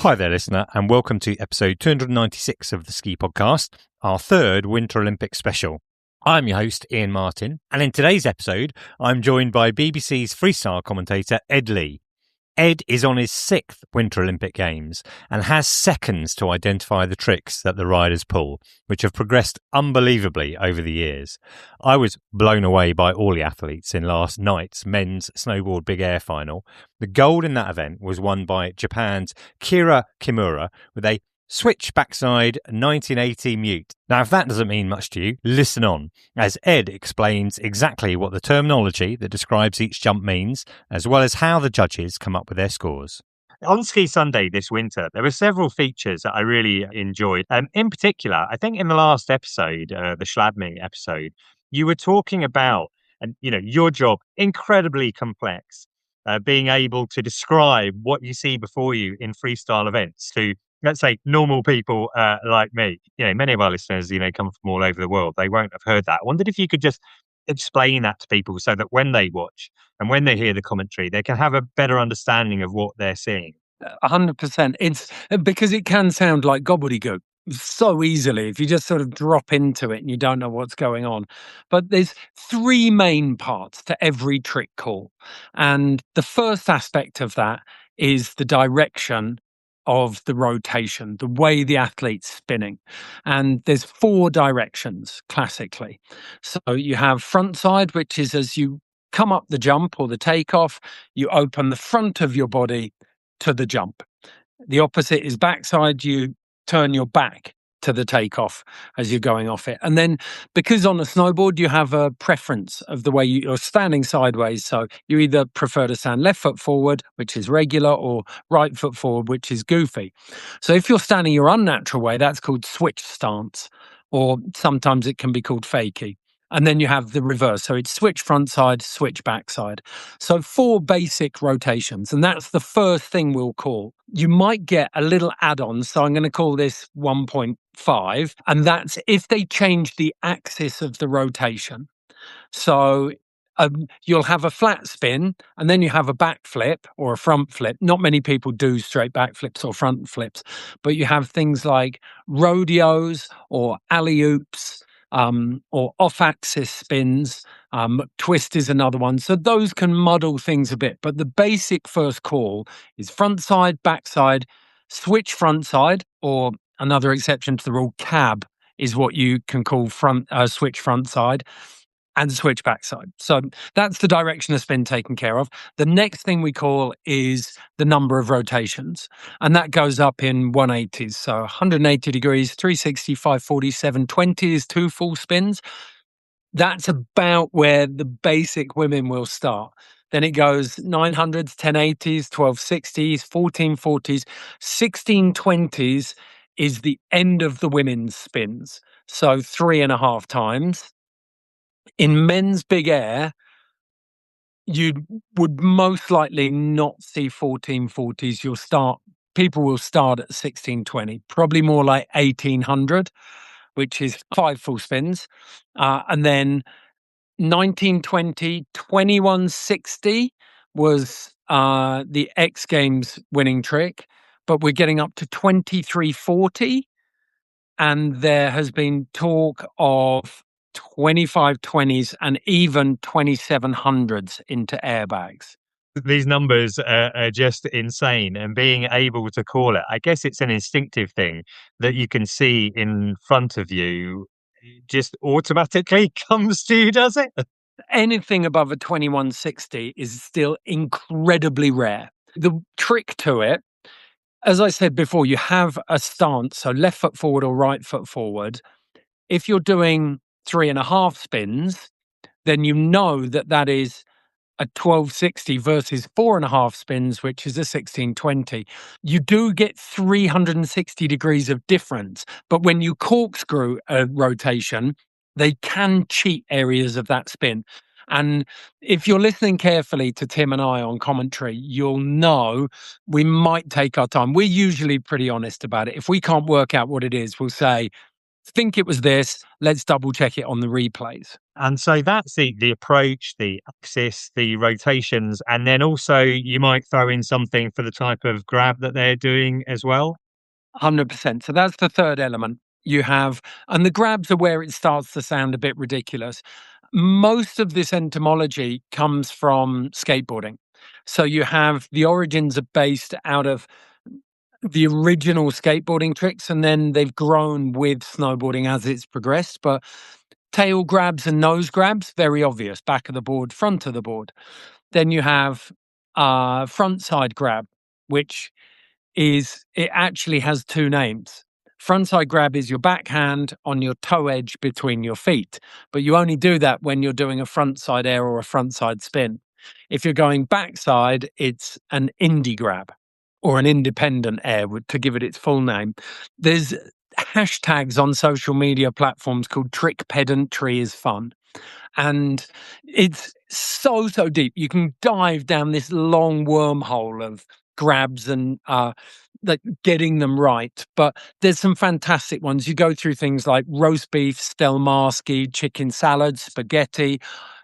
Hi there, listener, and welcome to episode 296 of the Ski Podcast, our third Winter Olympics special. I'm your host, Ian Martin, and in today's episode, I'm joined by BBC's freestyle commentator, Ed Leigh. Ed is on his sixth Winter Olympic Games and has seconds to identify the tricks that the riders pull, which have progressed unbelievably over the years. I was blown away by all the athletes in last night's men's snowboard big air final. The gold in that event was won by Japan's Kirsty Muir with a switch backside 1980 mute. Now, if that doesn't mean much to you, listen on, as Ed explains exactly what the terminology that describes each jump means, as well as how the judges come up with their scores. On Ski Sunday this winter, there were several features that I really enjoyed. In particular, I think in the last episode, the Schladming episode, you were talking about, your job, incredibly complex, being able to describe what you see before you in freestyle events to, let's say, normal people like me. Many of our listeners, come from all over the world. They won't have heard that. I wondered if you could just explain that to people so that when they watch and when they hear the commentary, they can have a better understanding of what they're seeing. 100%. It's because it can sound like gobbledygook so easily if you just sort of drop into it and you don't know what's going on. But there's three main parts to every trick call. And the first aspect of that is the direction of the rotation, the way the athlete's spinning. And there's four directions classically. So you have front side, which is as you come up the jump or the takeoff, you open the front of your body to the jump. The opposite is backside, you turn your back to the takeoff as you're going off it. And then because on a snowboard, you have a preference of the way you're standing sideways. So you either prefer to stand left foot forward, which is regular, or right foot forward, which is goofy. So if you're standing your unnatural way, that's called switch stance, or sometimes it can be called fakie. And then you have the reverse. So it's switch front side, switch back side. So four basic rotations. And that's the first thing we'll call. You might get a little add-on. So I'm going to call this 1.5. And that's if they change the axis of the rotation. So you'll have a flat spin and then you have a back flip or a front flip. Not many people do straight back flips or front flips. But you have things like rodeos or alley-oops. Or off-axis spins, twist is another one. So those can muddle things a bit. But the basic first call is front side, back side, switch front side, or another exception to the rule, cab is what you can call switch front side, and switch backside. So that's the direction of spin taken care of. The next thing we call is the number of rotations. And that goes up in 180s. So 180 degrees, 360, 540, 720 is two full spins. That's about where the basic women will start. Then it goes 900s, 1080s, 1260s, 1440s, 1620s is the end of the women's spins. So 3.5 times. In men's big air, you would most likely not see 1440s. People will start at 1620, probably more like 1800, which is 5 full spins. And then 1920, 2160 was the X Games winning trick, but we're getting up to 2340. And there has been talk of 2520s and even 2700s into airbags. These numbers are just insane, and being able to call it, I guess it's an instinctive thing that you can see in front of you, just automatically comes to you, does it? Anything above a 2160 is still incredibly rare. The trick to it, as I said before, you have a stance, so left foot forward or right foot forward. If you're doing 3.5 spins, then you know that is a 1260 versus 4.5 spins, which is a 1620. You do get 360 degrees of difference, but when you corkscrew a rotation, they can cheat areas of that spin. And if you're listening carefully to Tim and I on commentary, you'll know we might take our time. We're usually pretty honest about it. If we can't work out what it is, we'll say, think it was this. Let's double check it on the replays. And so that's the approach, the axis, the rotations, and then also you might throw in something for the type of grab that they're doing as well. 100%. So that's the third element you have. And the grabs are where it starts to sound a bit ridiculous. Most of this entomology comes from skateboarding. So you have the origins are based out of the original skateboarding tricks, and then they've grown with snowboarding as it's progressed. But tail grabs and nose grabs, very obvious, back of the board, front of the board. Then you have front side grab, which it actually has two names. Frontside grab is your backhand on your toe edge between your feet, but you only do that when you're doing a frontside air or a frontside spin. If you're going backside, it's an indie grab or an independent air, to give it its full name. There's hashtags on social media platforms called trick pedantry is fun. And it's so deep. You can dive down this long wormhole of grabs and like getting them right. But there's some fantastic ones. You go through things like roast beef, stelmarski, chicken salad, spaghetti,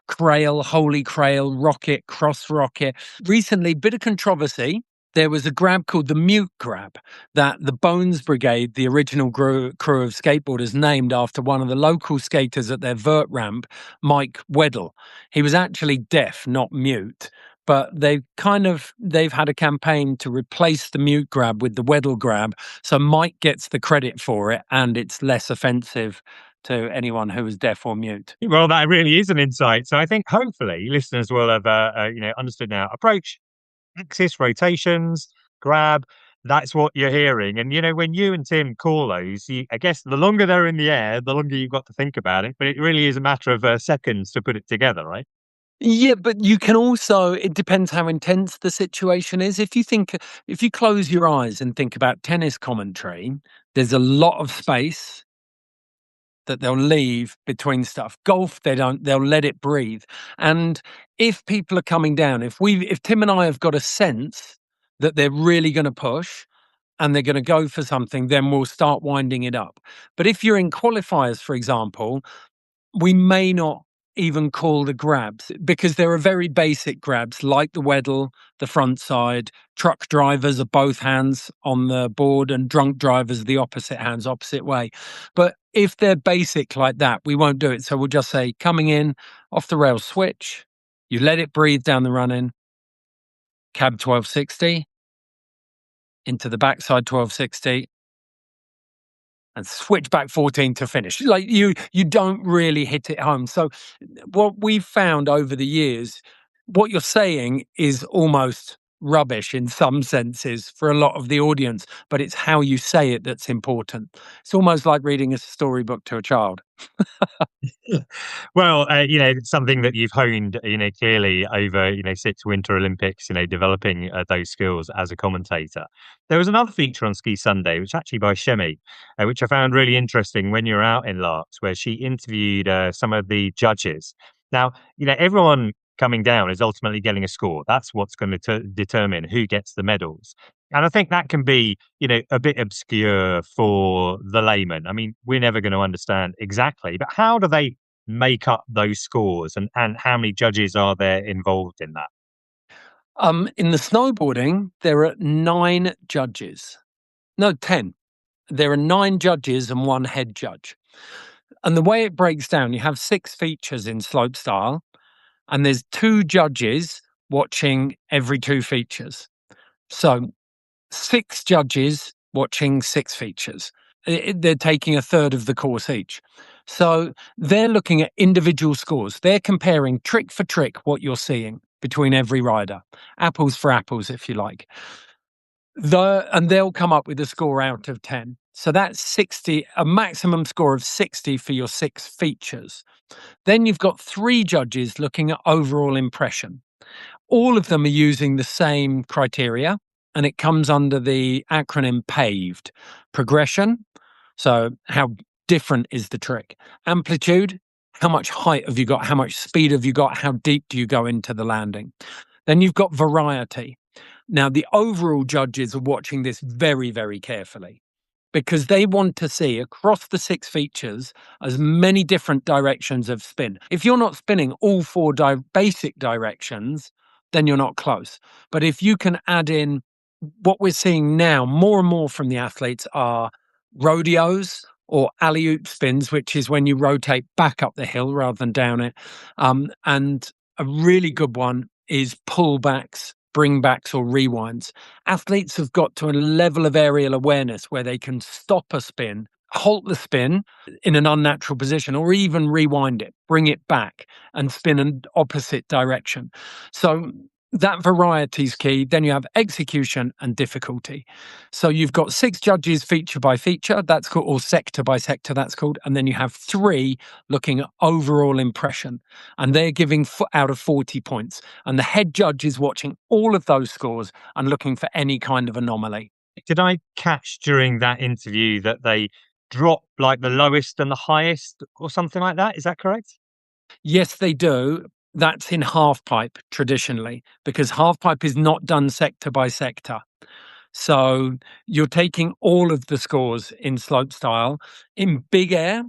crail, holy crail, rocket, cross rocket. Recently, bit of controversy. There was a grab called the mute grab that the Bones Brigade, the original crew of skateboarders, named after one of the local skaters at their vert ramp, Mike Weddle. He was actually deaf, not mute, but they've had a campaign to replace the mute grab with the Weddle grab, so Mike gets the credit for it, and it's less offensive to anyone who is deaf or mute. Well, that really is an insight. So I think hopefully listeners will have understood now. Approach, axis, rotations, grab. That's what you're hearing. And when you and Tim call those, I guess the longer they're in the air, the longer you've got to think about it. But it really is a matter of seconds to put it together, right? Yeah, but you can also, it depends how intense the situation is. If you close your eyes and think about tennis commentary, there's a lot of space that they'll leave between stuff. Golf, they'll let it breathe. And if people are coming down, if Tim and I have got a sense that they're really going to push and they're going to go for something, then we'll start winding it up. But if you're in qualifiers, for example, we may not even call the grabs because there are very basic grabs like the Weddle, the front side. Truck drivers are both hands on the board and drunk drivers are the opposite hands, opposite way. But if they're basic like that, we won't do it. So we'll just say coming in, off the rail switch, you let it breathe down the run-in, cab 1260, into the backside 1260, and switch back 14 to finish. Like you don't really hit it home. So what we've found over the years, what you're saying is almost rubbish in some senses for a lot of the audience, but it's how you say it that's important. It's almost like reading a storybook to a child. Well, it's something that you've honed, clearly over, 6 Winter Olympics, developing those skills as a commentator. There was another feature on Ski Sunday, which actually by Shemi, which I found really interesting when you were out in Larks, where she interviewed some of the judges. Now, everyone coming down is ultimately getting a score. That's what's going to determine who gets the medals. And I think that can be, a bit obscure for the layman. I mean, we're never going to understand exactly, but how do they make up those scores and how many judges are there involved in that? In the snowboarding, there are 9 judges. No, 10. There are 9 judges and 1 head judge. And the way it breaks down, you have 6 features in slopestyle, and there's 2 judges watching every 2 features. So 6 judges watching 6 features. They're taking a third of the course each. So they're looking at individual scores. They're comparing trick for trick what you're seeing between every rider. Apples for apples, if you like. And they'll come up with a score out of 10. So that's 60, a maximum score of 60 for your 6 features. Then you've got 3 judges looking at overall impression. All of them are using the same criteria, and it comes under the acronym PAVED. Progression, so how different is the trick? Amplitude, how much height have you got? How much speed have you got? How deep do you go into the landing? Then you've got variety. Now, the overall judges are watching this very, very carefully. because they want to see across the 6 features as many different directions of spin. If you're not spinning all 4 basic directions, then you're not close. But if you can add in what we're seeing now more and more from the athletes are rodeos or alley-oop spins, which is when you rotate back up the hill rather than down it. And a really good one is pullbacks, bringbacks or rewinds. Athletes have got to a level of aerial awareness where they can stop a spin, halt the spin in an unnatural position, or even rewind it, bring it back and spin an opposite direction. So that variety is key. Then you have execution and difficulty. So you've got 6 judges feature by feature, that's called, or sector by sector, that's called. And then you have 3 looking at overall impression. And they're giving out of 40 points. And the head judge is watching all of those scores and looking for any kind of anomaly. Did I catch during that interview that they drop like the lowest and the highest or something like that? Is that correct? Yes, they do. That's in half pipe traditionally, because half pipe is not done sector by sector. So you're taking all of the scores in slopestyle. In big air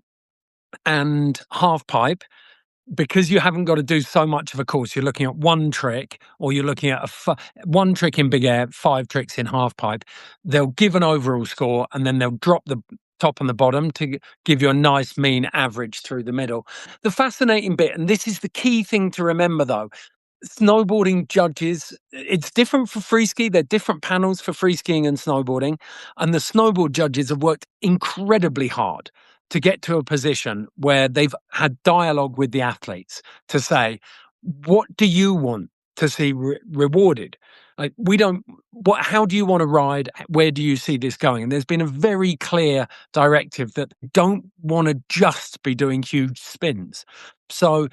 and half pipe, because you haven't got to do so much of a course, you're looking at one trick, or you're looking at one trick in big air, 5 tricks in half pipe. They'll give an overall score and then they'll drop the top and the bottom to give you a nice mean average through the middle. The fascinating bit, and this is the key thing to remember though, snowboarding judges, it's different for free ski. They're different panels for free skiing and snowboarding. And the snowboard judges have worked incredibly hard to get to a position where they've had dialogue with the athletes to say, what do you want to see rewarded? Like, how do you want to ride? Where do you see this going? And there's been a very clear directive that don't want to just be doing huge spins. So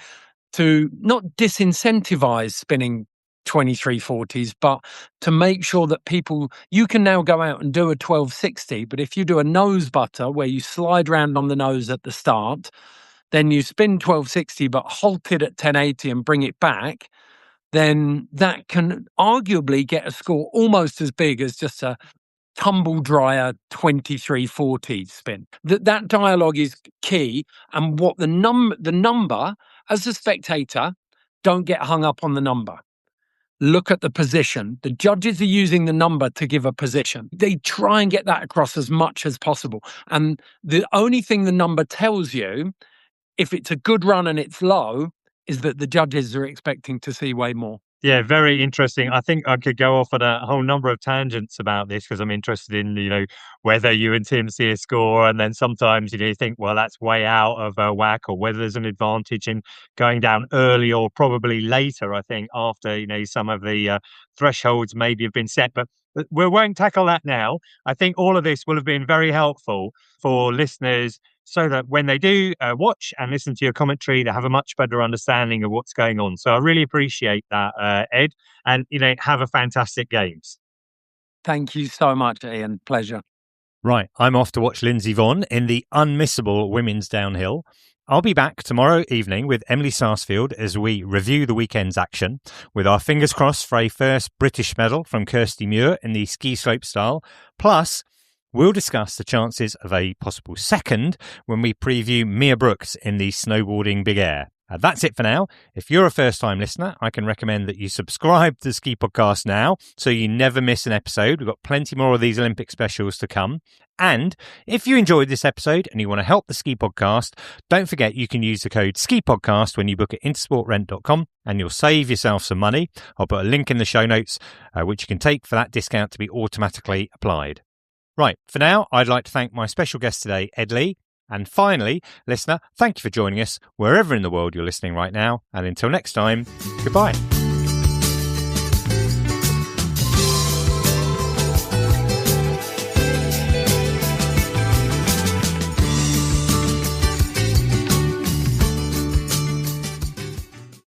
to not disincentivize spinning 2340s, but to make sure that you can now go out and do a 1260, but if you do a nose butter where you slide round on the nose at the start, then you spin 1260 but halt it at 1080 and bring it back, then that can arguably get a score almost as big as just a tumble dryer 2340 spin. That dialogue is key, and what the number, as a spectator, don't get hung up on the number. Look at the position. The judges are using the number to give a position. They try and get that across as much as possible. And the only thing the number tells you, if it's a good run and it's low, is that the judges are expecting to see way more. Yeah, very interesting. I think I could go off on a whole number of tangents about this because I'm interested in, whether you and Tim see a score, and then sometimes, you think, well, that's way out of whack, or whether there's an advantage in going down early or probably later, I think, after, some of the thresholds maybe have been set. But we won't tackle that now. I think all of this will have been very helpful for listeners so that when they do watch and listen to your commentary, they have a much better understanding of what's going on. So I really appreciate that, Ed, and, have a fantastic games. Thank you so much, Ian. Pleasure. Right, I'm off to watch Lindsey Vonn in the unmissable women's downhill. I'll be back tomorrow evening with Emily Sarsfield as we review the weekend's action, with our fingers crossed for a first British medal from Kirsty Muir in the ski slopestyle. Plus, we'll discuss the chances of a possible second when we preview Mia Brookes in the snowboarding big air. That's it for now. If you're a first-time listener, I can recommend that you subscribe to the Ski Podcast now so you never miss an episode. We've got plenty more of these Olympic specials to come. And if you enjoyed this episode and you want to help the Ski Podcast, don't forget you can use the code SKIPODCAST when you book at intersportrent.com and you'll save yourself some money. I'll put a link in the show notes, which you can take for that discount to be automatically applied. Right, for now, I'd like to thank my special guest today, Ed Leigh. And finally, listener, thank you for joining us wherever in the world you're listening right now. And until next time, goodbye.